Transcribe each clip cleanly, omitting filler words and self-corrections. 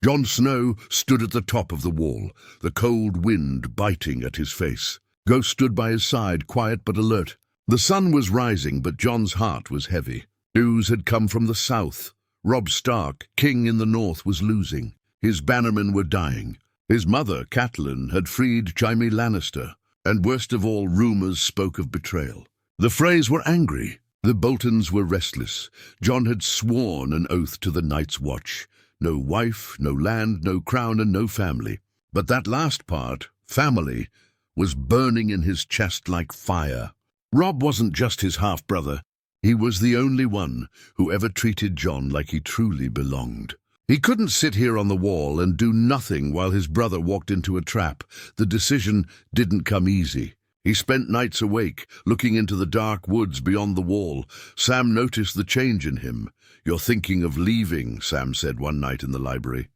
Jon Snow stood at the top of the wall, the cold wind biting at his face. Ghost stood by his side, quiet but alert. The sun was rising, but Jon's heart was heavy. News had come from the south. Robb Stark, king in the north, was losing. His bannermen were dying. His mother, Catelyn, had freed Jaime Lannister, and worst of all, rumors spoke of betrayal. The Freys were angry. The Boltons were restless. Jon had sworn an oath to the Night's Watch. No wife, no land, no crown, and no family. But that last part, family, was burning in his chest like fire. Robb wasn't just his half-brother. He was the only one who ever treated Jon like he truly belonged. He couldn't sit here on the wall and do nothing while his brother walked into a trap. The decision didn't come easy. He spent nights awake, looking into the dark woods beyond the wall. Sam noticed the change in him. "You're thinking of leaving," Sam said one night in the library.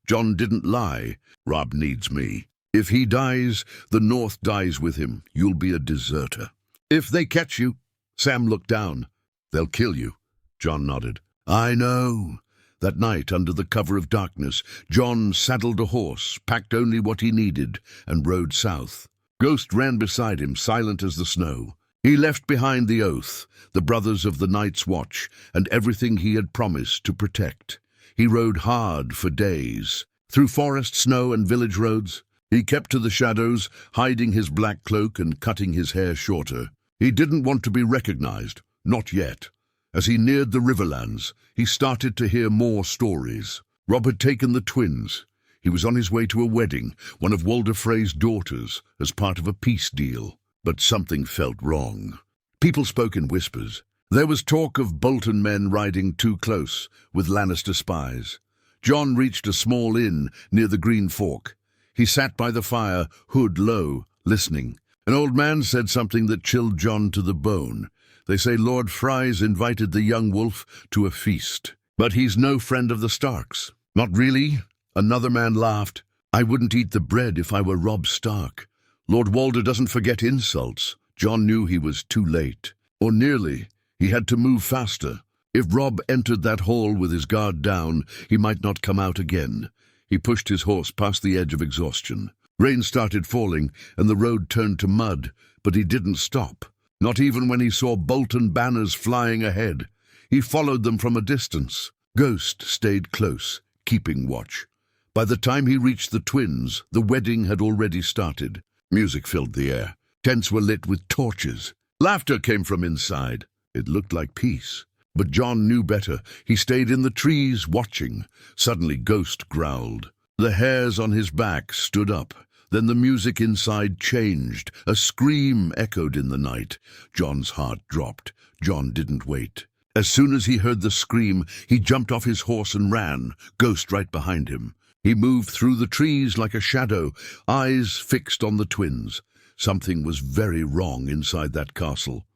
Jon didn't lie. "Robb needs me. If he dies, the North dies with him. You'll be a deserter. If they catch you," Sam looked down, "they'll kill you." Jon nodded. "I know." That night, under the cover of darkness, Jon saddled a horse, packed only what he needed, and rode south. Ghost ran beside him, silent as the snow. He left behind the oath, the brothers of the Night's Watch, and everything he had promised to protect. He rode hard for days, through forest, snow, and village roads. He kept to the shadows, hiding his black cloak and cutting his hair shorter. He didn't want to be recognized, not yet. As he neared the Riverlands, he started to hear more stories. Robb had taken the twins. He was on his way to a wedding, one of Walder Frey's daughters, as part of a peace deal. But something felt wrong. People spoke in whispers. There was talk of Bolton men riding too close, with Lannister spies. Jon reached a small inn near the Green Fork. He sat by the fire, hood low, listening. An old man said something that chilled Jon to the bone. "They say Lord Frey's invited the young wolf to a feast. But he's no friend of the Starks." "Not really?" Another man laughed. "I wouldn't eat the bread if I were Robb Stark. Lord Walder doesn't forget insults." Jon knew he was too late. Or nearly. He had to move faster. If Robb entered that hall with his guard down, he might not come out again. He pushed his horse past the edge of exhaustion. Rain started falling, and the road turned to mud, but he didn't stop. Not even when he saw Bolton banners flying ahead. He followed them from a distance. Ghost stayed close, keeping watch. By the time he reached the twins, the wedding had already started. Music filled the air. Tents were lit with torches. Laughter came from inside. It looked like peace. But Jon knew better. He stayed in the trees, watching. Suddenly, Ghost growled. The hairs on his back stood up. Then the music inside changed. A scream echoed in the night. Jon's heart dropped. Jon didn't wait. As soon as he heard the scream, he jumped off his horse and ran, Ghost right behind him. He moved through the trees like a shadow, eyes fixed on the twins. Something was very wrong inside that castle.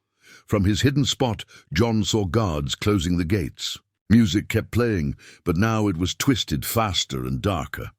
From his hidden spot, Jon saw guards closing the gates. Music kept playing, but now it was twisted faster and darker.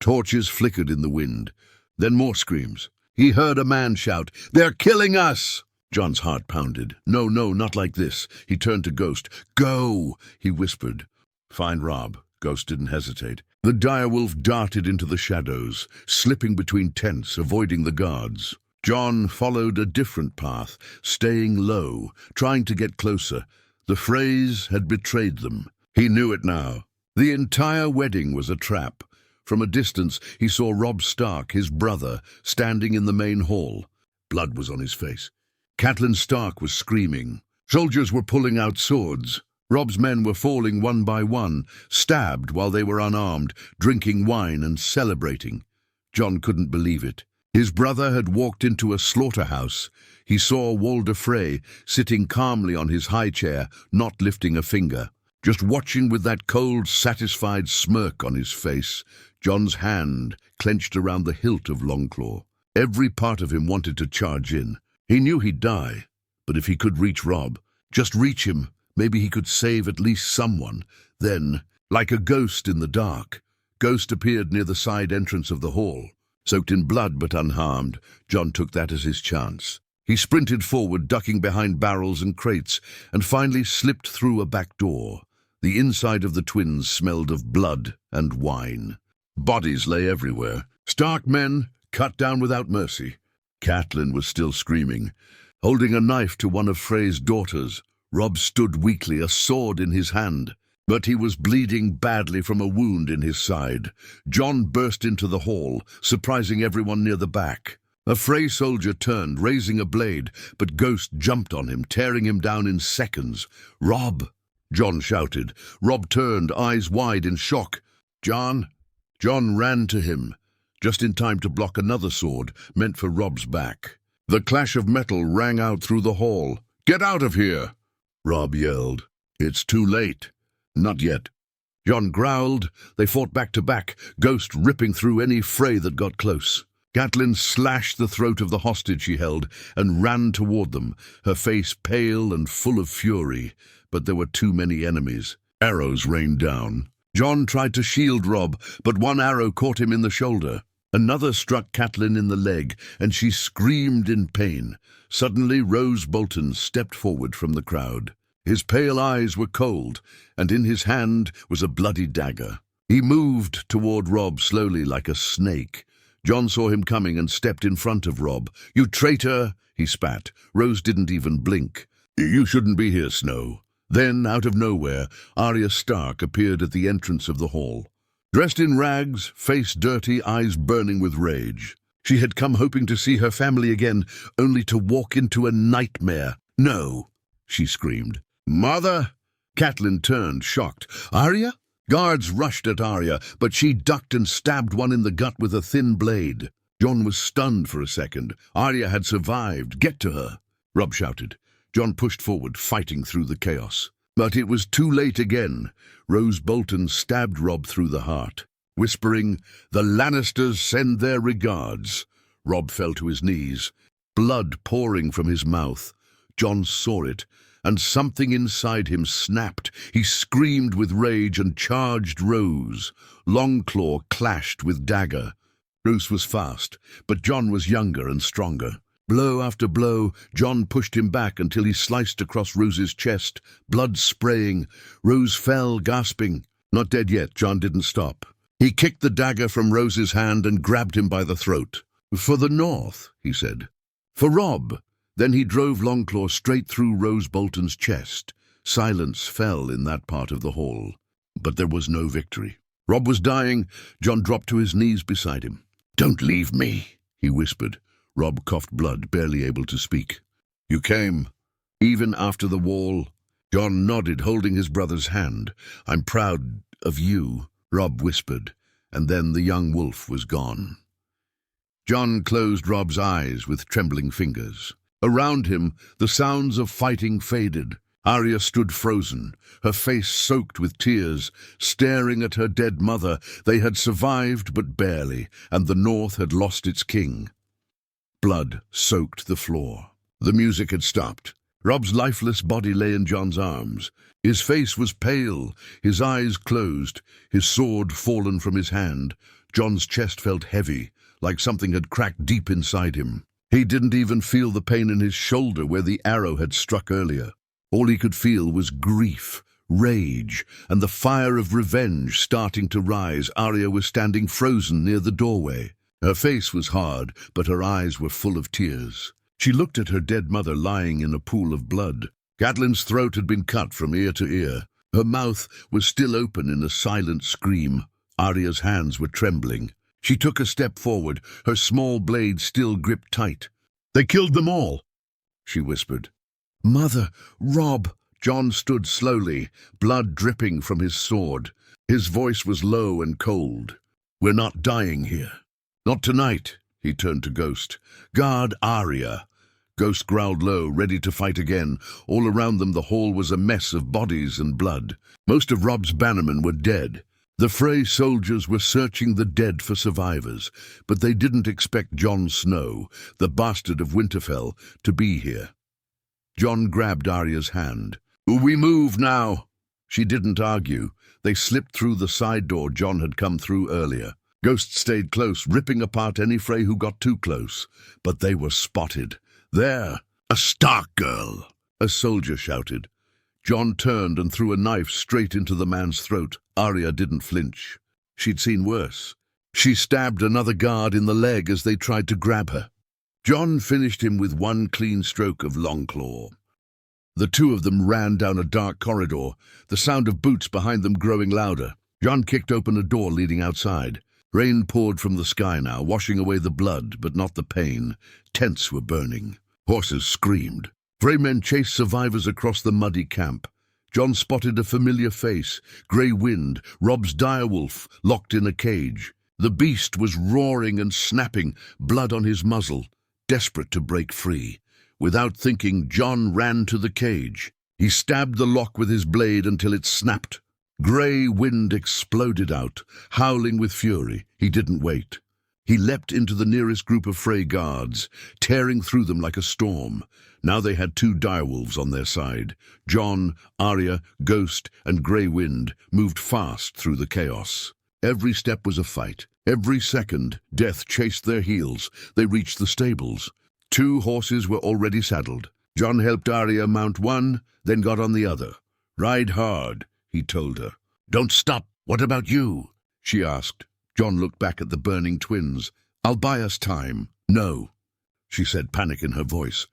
Torches flickered in the wind. Then more screams. He heard a man shout, "They're killing us!" Jon's heart pounded. No, not like this. He turned to Ghost. "Go!" he whispered. "Fine, Robb." Ghost didn't hesitate. The direwolf darted into the shadows, slipping between tents, avoiding the guards. Jon followed a different path, staying low, trying to get closer. The Freys had betrayed them. He knew it now. The entire wedding was a trap. From a distance, he saw Robb Stark, his brother, standing in the main hall. Blood was on his face. Catelyn Stark was screaming. Soldiers were pulling out swords. Robb's men were falling one by one, stabbed while they were unarmed, drinking wine and celebrating. Jon couldn't believe it. His brother had walked into a slaughterhouse. He saw Walder Frey sitting calmly on his high chair, not lifting a finger, just watching with that cold, satisfied smirk on his face. Jon's hand clenched around the hilt of Longclaw. Every part of him wanted to charge in. He knew he'd die, but if he could reach Robb, just reach him, maybe he could save at least someone. Then, like a ghost in the dark, Ghost appeared near the side entrance of the hall. Soaked in blood but unharmed, Jon took that as his chance. He sprinted forward, ducking behind barrels and crates, and finally slipped through a back door. The inside of the twins smelled of blood and wine. Bodies lay everywhere. Stark men cut down without mercy. Catelyn was still screaming. Holding a knife to one of Frey's daughters, Robb stood weakly, a sword in his hand. But he was bleeding badly from a wound in his side. Jon burst into the hall, surprising everyone near the back. A Frey soldier turned, raising a blade, but Ghost jumped on him, tearing him down in seconds. "Robb!" Jon shouted. Robb turned, eyes wide in shock. "Jon!" Jon ran to him, just in time to block another sword, meant for Robb's back. The clash of metal rang out through the hall. "Get out of here!" Robb yelled. "It's too late." "Not yet." Jon growled. They fought back to back, Ghost ripping through any Frey that got close. Catelyn slashed the throat of the hostage she held and ran toward them, her face pale and full of fury. But there were too many enemies. Arrows rained down. Jon tried to shield Robb, but one arrow caught him in the shoulder. Another struck Catelyn in the leg, and she screamed in pain. Suddenly Roose Bolton stepped forward from the crowd. His pale eyes were cold, and in his hand was a bloody dagger. He moved toward Robb slowly like a snake. Jon saw him coming and stepped in front of Robb. "You traitor!" he spat. Roose didn't even blink. "You shouldn't be here, Snow." Then, out of nowhere, Arya Stark appeared at the entrance of the hall. Dressed in rags, face dirty, eyes burning with rage. She had come hoping to see her family again, only to walk into a nightmare. "No!" she screamed. "Mother!" Catelyn turned, shocked. "Arya?" Guards rushed at Arya, but she ducked and stabbed one in the gut with a thin blade. Jon was stunned for a second. Arya had survived. "Get to her!" Robb shouted. Jon pushed forward, fighting through the chaos. But it was too late again. Roose Bolton stabbed Robb through the heart. Whispering, "The Lannisters send their regards." Robb fell to his knees, blood pouring from his mouth. Jon saw it, and something inside him snapped. He screamed with rage and charged Roose. Longclaw clashed with dagger. Roose was fast, but Jon was younger and stronger. Blow after blow, Jon pushed him back until he sliced across Roose's chest, blood spraying. Roose fell, gasping. Not dead yet, Jon didn't stop. He kicked the dagger from Roose's hand and grabbed him by the throat. "For the North," he said. "For Robb." Then he drove Longclaw straight through Roose Bolton's chest. Silence fell in that part of the hall. But there was no victory. Robb was dying. Jon dropped to his knees beside him. "Don't leave me," he whispered. Robb coughed blood, barely able to speak. "You came, even after the wall?" Jon nodded, holding his brother's hand. "I'm proud of you," Robb whispered, and then the young wolf was gone. Jon closed Robb's eyes with trembling fingers. Around him, the sounds of fighting faded. Arya stood frozen, her face soaked with tears, staring at her dead mother. They had survived, but barely, and the North had lost its king. Blood soaked the floor. The music had stopped. Robb's lifeless body lay in Jon's arms. His face was pale, his eyes closed, his sword fallen from his hand. Jon's chest felt heavy, like something had cracked deep inside him. He didn't even feel the pain in his shoulder where the arrow had struck earlier. All he could feel was grief, rage, and the fire of revenge starting to rise. Arya was standing frozen near the doorway. Her face was hard, but her eyes were full of tears. She looked at her dead mother lying in a pool of blood. Catelyn's throat had been cut from ear to ear. Her mouth was still open in a silent scream. Arya's hands were trembling. She took a step forward, her small blade still gripped tight. "They killed them all," she whispered. "Mother, Robb!" Jon stood slowly, blood dripping from his sword. His voice was low and cold. "We're not dying here." "Not tonight," he turned to Ghost. "Guard Arya." Ghost growled low, ready to fight again. All around them the hall was a mess of bodies and blood. Most of Robb's bannermen were dead. The Frey soldiers were searching the dead for survivors, but they didn't expect Jon Snow, the bastard of Winterfell, to be here. Jon grabbed Arya's hand. "We move now." She didn't argue. They slipped through the side door Jon had come through earlier. Ghost stayed close, ripping apart any Frey who got too close. But they were spotted. "There! A Stark girl!" a soldier shouted. Jon turned and threw a knife straight into the man's throat. Arya didn't flinch. She'd seen worse. She stabbed another guard in the leg as they tried to grab her. Jon finished him with one clean stroke of Longclaw. The two of them ran down a dark corridor, the sound of boots behind them growing louder. Jon kicked open a door leading outside. Rain poured from the sky now, washing away the blood, but not the pain. Tents were burning. Horses screamed. Frey men chased survivors across the muddy camp. Jon spotted a familiar face, Grey Wind, Robb's direwolf, locked in a cage. The beast was roaring and snapping, blood on his muzzle, desperate to break free. Without thinking, Jon ran to the cage. He stabbed the lock with his blade until it snapped. Grey Wind exploded out, howling with fury. He didn't wait. He leapt into the nearest group of Frey guards, tearing through them like a storm. Now they had two direwolves on their side. Jon, Arya, Ghost, and Grey Wind moved fast through the chaos. Every step was a fight. Every second, death chased their heels. They reached the stables. Two horses were already saddled. Jon helped Arya mount one, then got on the other. "Ride hard," he told her. "Don't stop. What about you?" she asked. Jon looked back at the burning twins. "I'll buy us time." "No," she said, panic in her voice.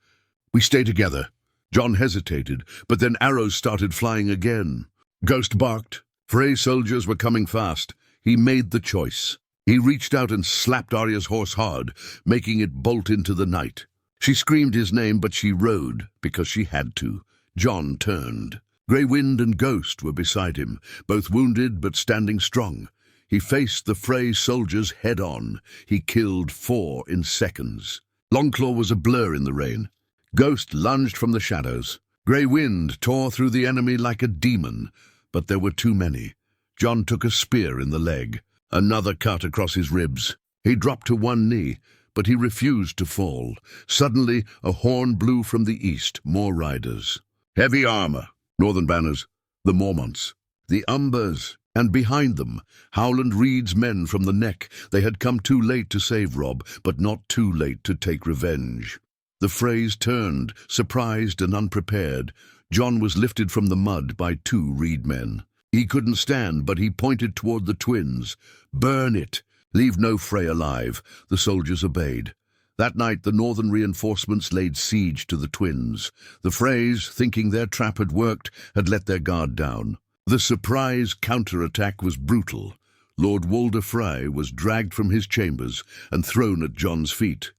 "We stay together." Jon hesitated, but then arrows started flying again. Ghost barked. Frey soldiers were coming fast. He made the choice. He reached out and slapped Arya's horse hard, making it bolt into the night. She screamed his name, but she rode because she had to. Jon turned. Grey Wind and Ghost were beside him, both wounded but standing strong. He faced the Frey soldiers head-on. He killed 4 in seconds. Longclaw was a blur in the rain. Ghost lunged from the shadows. Grey Wind tore through the enemy like a demon, but there were too many. Jon took a spear in the leg. Another cut across his ribs. He dropped to one knee, but he refused to fall. Suddenly, a horn blew from the east. More riders. Heavy armor. Northern banners. The Mormonts. The Umbers. And behind them, Howland Reed's men from the Neck. They had come too late to save Robb, but not too late to take revenge. The Freys turned, surprised and unprepared. Jon was lifted from the mud by 2 Reed men. He couldn't stand, but he pointed toward the twins. "Burn it! Leave no Frey alive." The soldiers obeyed. That night the northern reinforcements laid siege to the twins. The Freys, thinking their trap had worked, had let their guard down. The surprise counterattack was brutal. Lord Walder Frey was dragged from his chambers and thrown at Jon's feet.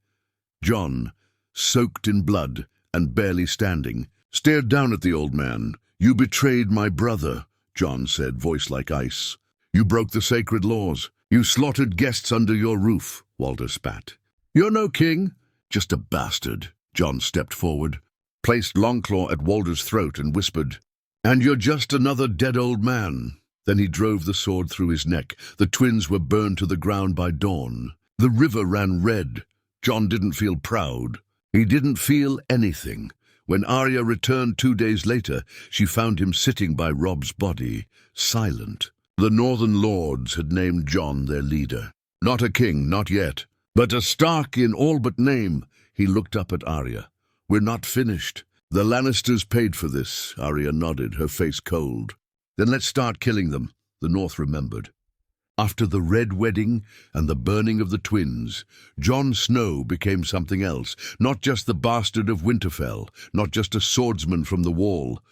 Jon, soaked in blood and barely standing, stared down at the old man. "You betrayed my brother," Jon said, voice like ice. "You broke the sacred laws. You slaughtered guests under your roof," Walder spat. "You're no king, just a bastard." Jon stepped forward, placed Longclaw at Walder's throat and whispered, "And you're just another dead old man." Then he drove the sword through his neck. The twins were burned to the ground by dawn. The river ran red. Jon didn't feel proud. He didn't feel anything. When Arya returned 2 days later, she found him sitting by Robb's body, silent. The Northern Lords had named Jon their leader. Not a king, not yet, but a Stark in all but name. He looked up at Arya. "We're not finished. The Lannisters paid for this." Arya nodded, her face cold. "Then let's start killing them," the North remembered. After the Red Wedding and the burning of the twins, Jon Snow became something else, not just the bastard of Winterfell, not just a swordsman from the Wall,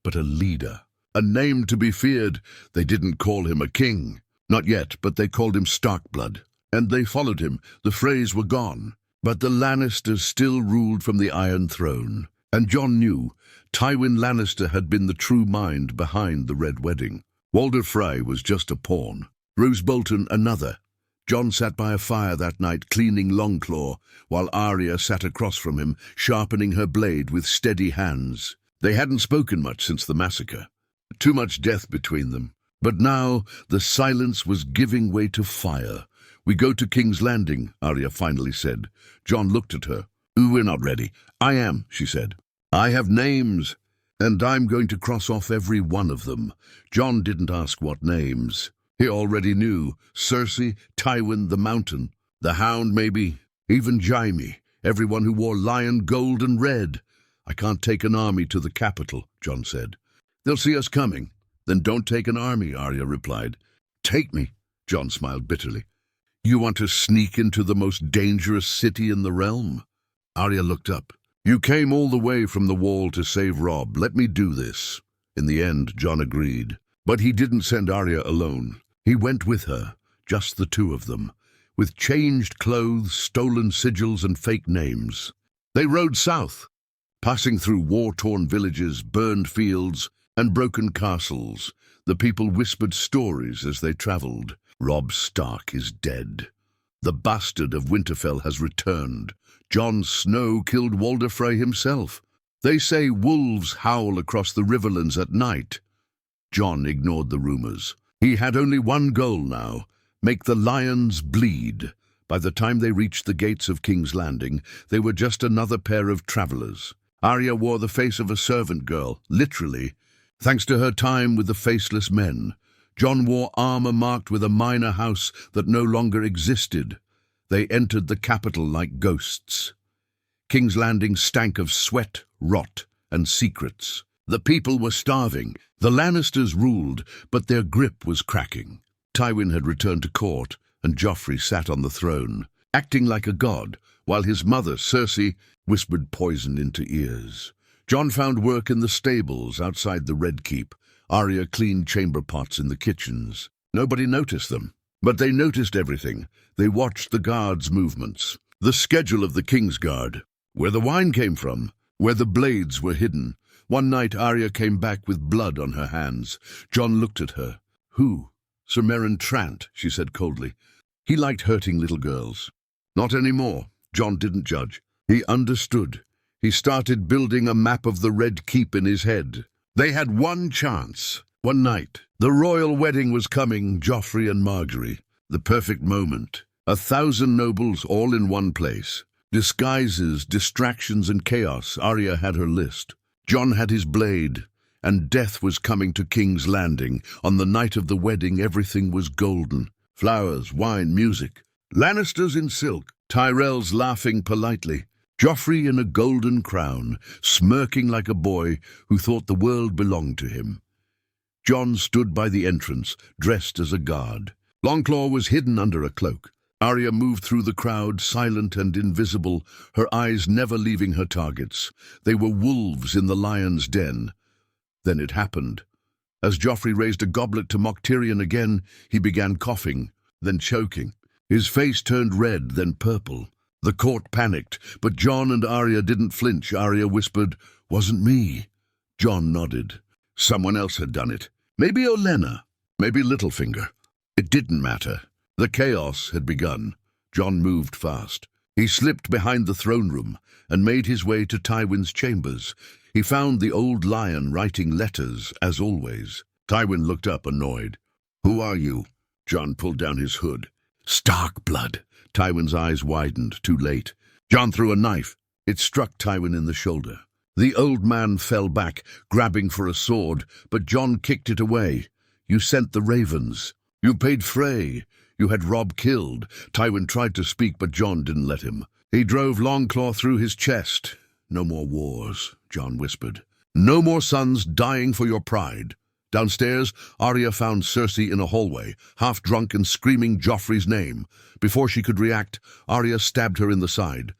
but a leader, a name to be feared. They didn't call him a king, not yet, but they called him Starkblood, and they followed him. The Freys were gone, but the Lannisters still ruled from the Iron Throne, and Jon knew Tywin Lannister had been the true mind behind the Red Wedding. Walder Frey was just a pawn. Roose Bolton another. Jon sat by a fire that night cleaning Longclaw, while Arya sat across from him, sharpening her blade with steady hands. They hadn't spoken much since the massacre. Too much death between them. But now the silence was giving way to fire. "We go to King's Landing," Arya finally said. Jon looked at her. "We're not ready." "I am," she said. "I have names, and I'm going to cross off every one of them." Jon didn't ask what names. He already knew. Cersei, Tywin, the Mountain, the Hound maybe, even Jaime, everyone who wore lion gold and red. "I can't take an army to the capital," Jon said. They'll see us coming. Then don't take an army, Arya replied. Take me, Jon smiled bitterly. You want to sneak into the most dangerous city in the realm? Arya looked up. You came all the way from the wall to save Robb. Let me do this. In the end, Jon agreed. But he didn't send Arya alone. He went with her, just the two of them, with changed clothes, stolen sigils, and fake names. They rode south, passing through war-torn villages, burned fields, and broken castles. The people whispered stories as they traveled. Robb Stark is dead. The bastard of Winterfell has returned. Jon Snow killed Walder Frey himself. They say wolves howl across the riverlands at night. Jon ignored the rumors. He had only one goal now: make the lions bleed. By the time they reached the gates of King's Landing, they were just another pair of travelers. Arya wore the face of a servant girl, literally, thanks to her time with the faceless men. Jon wore armor marked with a minor house that no longer existed. They entered the capital like ghosts. King's Landing stank of sweat, rot, and secrets. The people were starving. The Lannisters ruled, but their grip was cracking. Tywin had returned to court, and Joffrey sat on the throne, acting like a god, while his mother, Cersei, whispered poison into ears. Jon found work in the stables outside the Red Keep. Arya cleaned chamber pots in the kitchens. Nobody noticed them, but they noticed everything. They watched the guards' movements, the schedule of the King's Guard, where the wine came from, where the blades were hidden. One night Arya came back with blood on her hands. Jon looked at her. Who? Sir Meryn Trant, she said coldly. He liked hurting little girls. Not anymore. Jon didn't judge. He understood. He started building a map of the Red Keep in his head. They had one chance, one night. The royal wedding was coming, Joffrey and Margaery. The perfect moment. 1,000 nobles all in one place. Disguises, distractions, and chaos. Arya had her list. Jon had his blade, and death was coming to King's Landing. On the night of the wedding, everything was golden. Flowers, wine, music. Lannisters in silk, Tyrells laughing politely. Joffrey in a golden crown, smirking like a boy who thought the world belonged to him. Jon stood by the entrance, dressed as a guard. Longclaw was hidden under a cloak. Arya moved through the crowd, silent and invisible, her eyes never leaving her targets. They were wolves in the lion's den. Then it happened. As Joffrey raised a goblet to mock Tyrion again, he began coughing, then choking. His face turned red, then purple. The court panicked, but Jon and Arya didn't flinch. Arya whispered, "Wasn't me." Jon nodded. Someone else had done it. Maybe Olenna, maybe Littlefinger. It didn't matter. The chaos had begun. Jon moved fast. He slipped behind the throne room and made his way to Tywin's chambers. He found the old lion writing letters, as always. Tywin looked up, annoyed. "Who are you?" Jon pulled down his hood. "Stark blood." Tywin's eyes widened, too late. Jon threw a knife. It struck Tywin in the shoulder. The old man fell back, grabbing for a sword, but Jon kicked it away. "You sent the ravens. You paid Frey. You had Robb killed." Tywin tried to speak, but Jon didn't let him. He drove Longclaw through his chest. "No more wars," Jon whispered. "No more sons dying for your pride." Downstairs, Arya found Cersei in a hallway, half drunk and screaming Joffrey's name. Before she could react, Arya stabbed her in the side.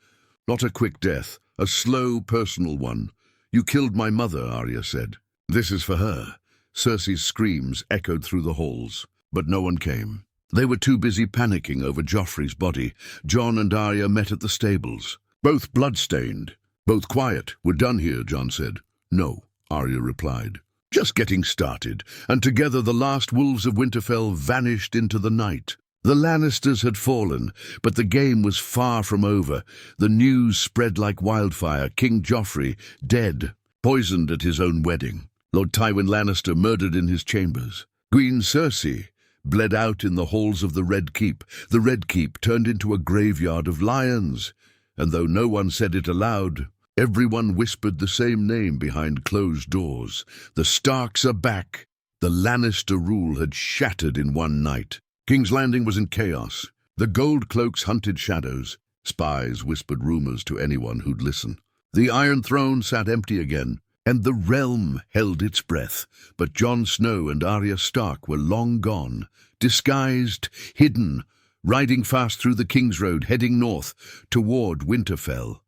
Not a quick death, a slow, personal one. "You killed my mother," Arya said. "This is for her." Cersei's screams echoed through the halls, but no one came. They were too busy panicking over Joffrey's body. Jon and Arya met at the stables. Both blood-stained, both quiet. "We're done here," Jon said. "No," Arya replied. "Just getting started." And together the last wolves of Winterfell vanished into the night. The Lannisters had fallen, but the game was far from over. The news spread like wildfire. King Joffrey, dead, poisoned at his own wedding. Lord Tywin Lannister murdered in his chambers. Queen Cersei bled out in the halls of the Red Keep. The Red Keep turned into a graveyard of lions, and though no one said it aloud, everyone whispered the same name behind closed doors. The Starks are back. The Lannister rule had shattered in one night. King's Landing was in chaos. The gold cloaks hunted shadows. Spies whispered rumors to anyone who'd listen. The Iron Throne sat empty again. and the realm held its breath. But Jon Snow and Arya Stark were long gone, disguised, hidden, riding fast through the King's Road, heading north toward Winterfell.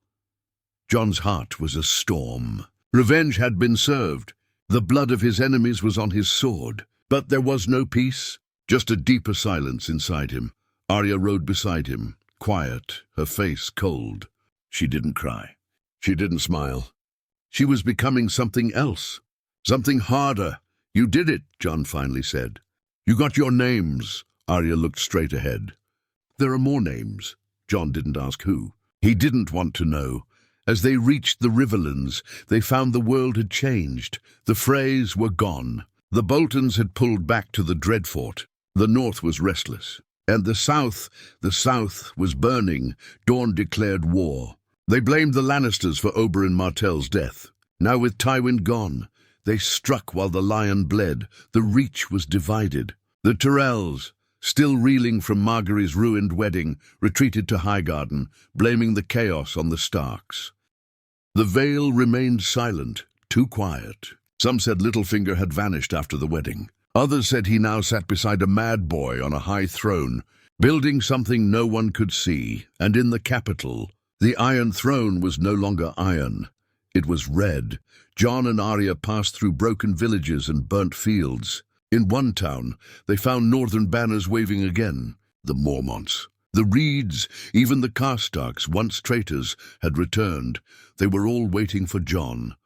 Jon's heart was a storm. Revenge had been served. The blood of his enemies was on his sword. But there was no peace, just a deeper silence inside him. Arya rode beside him, quiet, her face cold. She didn't cry. She didn't smile. She was becoming something else, something harder. "You did it," Jon finally said. "You got your names." Arya looked straight ahead. "There are more names." Jon didn't ask who. He didn't want to know. As they reached the Riverlands, they found the world had changed. The Freys were gone. The Boltons had pulled back to the Dreadfort. The north was restless. And the south was burning. Dawn declared war. They blamed the Lannisters for Oberyn Martell's death. Now with Tywin gone, they struck while the lion bled. The Reach was divided. The Tyrells, still reeling from Margaery's ruined wedding, retreated to Highgarden, blaming the chaos on the Starks. The Vale remained silent, too quiet. Some said Littlefinger had vanished after the wedding. Others said he now sat beside a mad boy on a high throne, building something no one could see. And in the capital, the Iron Throne was no longer iron. It was red. Jon and Arya passed through broken villages and burnt fields. In one town, they found northern banners waving again. The Mormonts, the Reeds, even the Karstarks, once traitors, had returned. They were all waiting for Jon.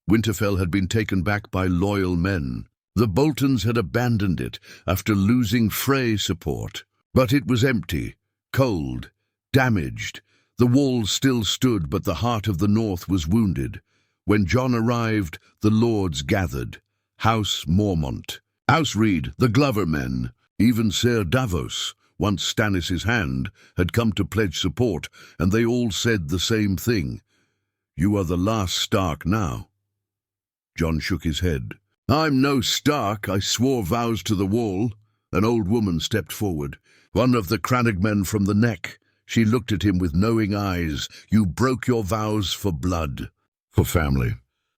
Winterfell had been taken back by loyal men. The Boltons had abandoned it after losing Frey support. But it was empty, cold, damaged. The walls still stood, but the heart of the north was wounded. When Jon arrived, the lords gathered. House Mormont, House Reed, the Glover men, even Ser Davos, once Stannis' hand, had come to pledge support, and they all said the same thing. "You are the last Stark now." Jon shook his head. "I'm no Stark. I swore vows to the wall." An old woman stepped forward, one of the Crannog men from the Neck. She looked at him with knowing eyes. "You broke your vows for blood, for family.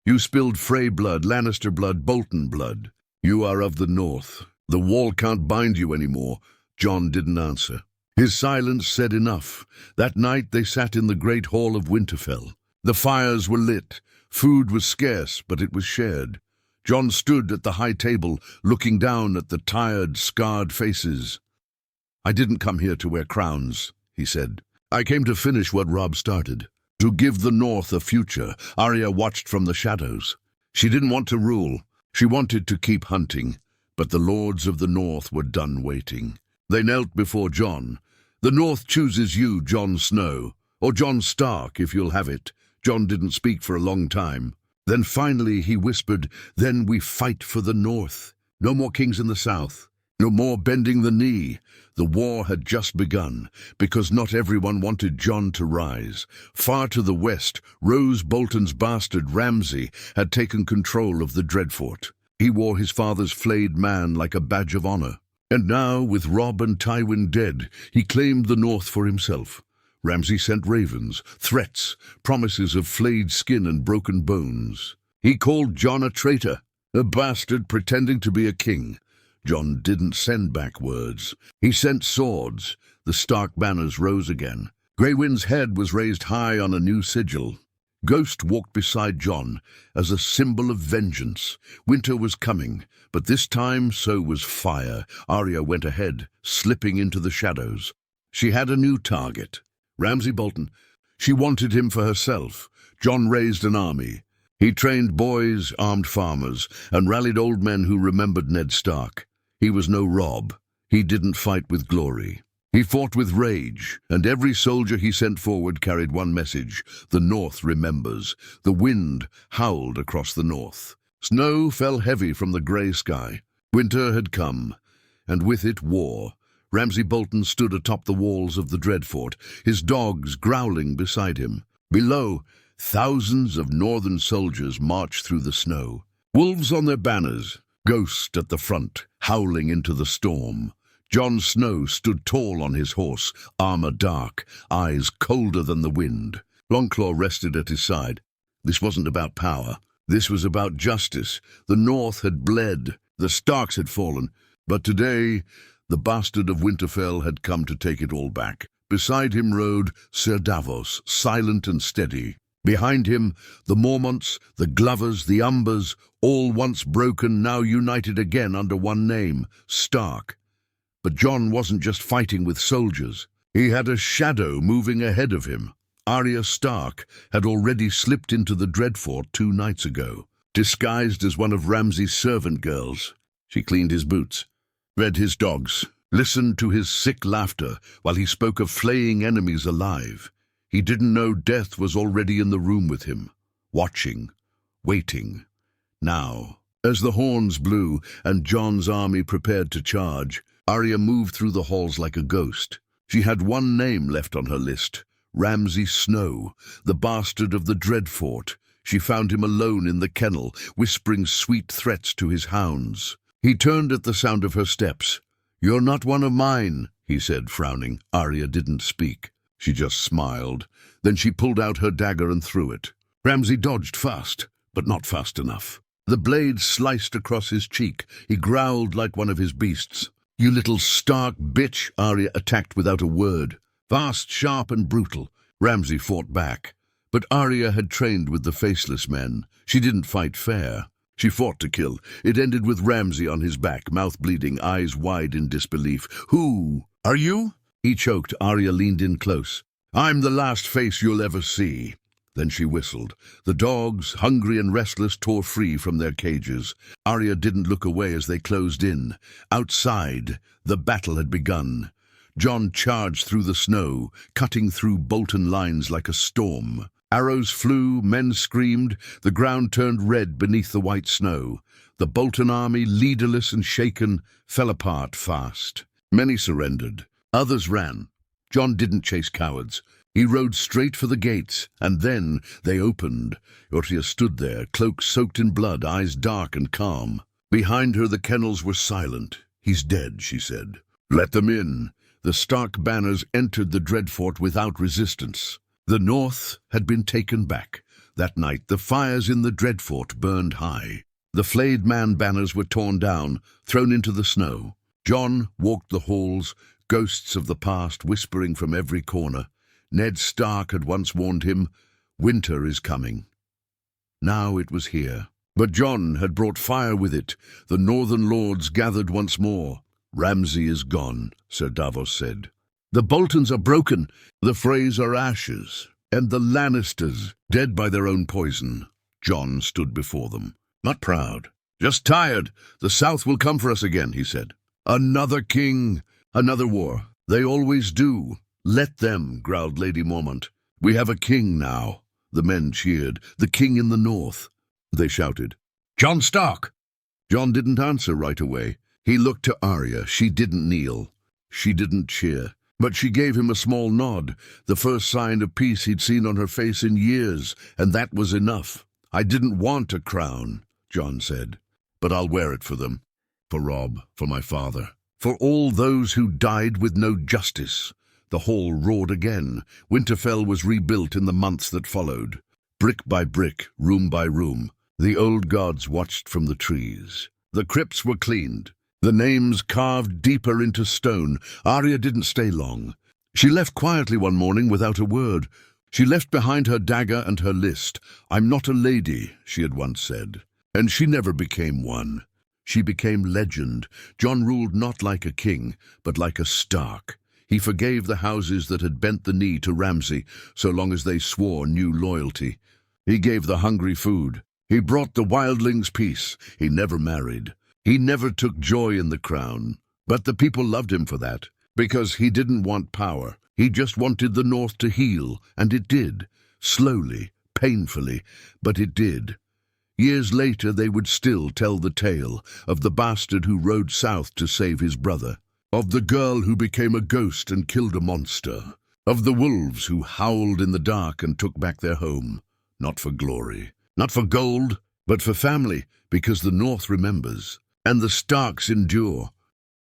You spilled Frey blood, Lannister blood, Bolton blood. You are of the North. The wall can't bind you anymore." Jon didn't answer. His silence said enough. That night they sat in the great hall of Winterfell. The fires were lit. Food was scarce, but it was shared. Jon stood at the high table, looking down at the tired, scarred faces. "I didn't come here to wear crowns," he said. "I came to finish what Robb started, to give the North a future." Arya watched from the shadows. She didn't want to rule. She wanted to keep hunting. But the lords of the North were done waiting. They knelt before Jon. "The North chooses you, Jon Snow, or Jon Stark, if you'll have it." Jon didn't speak for a long time. Then finally he whispered, "Then we fight for the North. No more kings in the South. No more bending the knee." The war had just begun, because not everyone wanted Jon to rise. Far to the west, Rose Bolton's bastard Ramsay had taken control of the Dreadfort. He wore his father's flayed man like a badge of honor. And now, with Robb and Tywin dead, he claimed the North for himself. Ramsay sent ravens, threats, promises of flayed skin and broken bones. He called Jon a traitor, a bastard pretending to be a king. Jon didn't send back words. He sent swords. The Stark banners rose again. Grey Wind's head was raised high on a new sigil. Ghost walked beside Jon as a symbol of vengeance. Winter was coming, but this time so was fire. Arya went ahead, slipping into the shadows. She had a new target. Ramsay Bolton. She wanted him for herself. Jon raised an army. He trained boys, armed farmers, and rallied old men who remembered Ned Stark. He was no Robb. He didn't fight with glory. He fought with rage, and every soldier he sent forward carried one message: the North remembers. The wind howled across the north. Snow fell heavy from the grey sky. Winter had come, and with it war. Ramsay Bolton stood atop the walls of the Dreadfort, his dogs growling beside him. Below, thousands of northern soldiers marched through the snow. Wolves on their banners, Ghost at the front, howling into the storm. Jon Snow stood tall on his horse, armor dark, eyes colder than the wind. Longclaw rested at his side. This wasn't about power. This was about justice. The North had bled, the Starks had fallen, but today the bastard of Winterfell had come to take it all back. Beside him rode Sir Davos, silent and steady. Behind him, the Mormonts, the Glovers, the Umbers, all once broken, now united again under one name, Stark. But Jon wasn't just fighting with soldiers. He had a shadow moving ahead of him. Arya Stark had already slipped into the Dreadfort 2 nights ago, disguised as one of Ramsay's servant girls. She cleaned his boots, fed his dogs, listened to his sick laughter while he spoke of flaying enemies alive. He didn't know death was already in the room with him, watching, waiting. Now, as the horns blew and Jon's army prepared to charge, Arya moved through the halls like a ghost. She had one name left on her list, Ramsay Snow, the bastard of the Dreadfort. She found him alone in the kennel, whispering sweet threats to his hounds. He turned at the sound of her steps. "You're not one of mine," he said, frowning. Arya didn't speak. She just smiled. Then she pulled out her dagger and threw it. Ramsay dodged fast, but not fast enough. The blade sliced across his cheek. He growled like one of his beasts. "You little Stark bitch!" Arya attacked without a word. Fast, sharp, and brutal. Ramsay fought back. But Arya had trained with the faceless men. She didn't fight fair. She fought to kill. It ended with Ramsay on his back, mouth bleeding, eyes wide in disbelief. "Who are you?" He choked. Arya leaned in close. "I'm the last face you'll ever see." Then she whistled. The dogs, hungry and restless, tore free from their cages. Arya didn't look away as they closed in. Outside, the battle had begun. Jon charged through the snow, cutting through Bolton lines like a storm. Arrows flew, men screamed, the ground turned red beneath the white snow. The Bolton army, leaderless and shaken, fell apart fast. Many surrendered. Others ran. Jon didn't chase cowards. He rode straight for the gates, and then they opened. Arya stood there, cloak soaked in blood, eyes dark and calm. Behind her the kennels were silent. "He's dead," she said. "Let them in." The Stark banners entered the Dreadfort without resistance. The North had been taken back. That night the fires in the Dreadfort burned high. The flayed man banners were torn down, thrown into the snow. Jon walked the halls, ghosts of the past whispering from every corner. Ned Stark had once warned him, "Winter is coming." Now it was here. But Jon had brought fire with it. The Northern Lords gathered once more. "Ramsay is gone," Sir Davos said. "The Boltons are broken, the Freys are ashes, and the Lannisters dead by their own poison." Jon stood before them, not proud, just tired. "The South will come for us again," he said. "Another king, another war. They always do." "Let them," growled Lady Mormont. "We have a king now." The men cheered. "The king in the North." They shouted, "Jon Stark!" Jon didn't answer right away. He looked to Arya. She didn't kneel. She didn't cheer. But she gave him a small nod, the first sign of peace he'd seen on her face in years, and that was enough. "I didn't want a crown," Jon said, "but I'll wear it for them. For Robb, for my father, for all those who died with no justice." The hall roared again. Winterfell was rebuilt in the months that followed. Brick by brick, room by room, the old gods watched from the trees. The crypts were cleaned, the names carved deeper into stone. Arya didn't stay long. She left quietly one morning without a word. She left behind her dagger and her list. "I'm not a lady," she had once said. And she never became one. She became legend. Jon ruled not like a king, but like a Stark. He forgave the houses that had bent the knee to Ramsay, so long as they swore new loyalty. He gave the hungry food. He brought the wildlings peace. He never married. He never took joy in the crown. But the people loved him for that, because he didn't want power. He just wanted the North to heal, and it did. Slowly, painfully, but it did. Years later they would still tell the tale of the bastard who rode south to save his brother, of the girl who became a ghost and killed a monster, of the wolves who howled in the dark and took back their home, not for glory, not for gold, but for family, because the North remembers, and the Starks endure.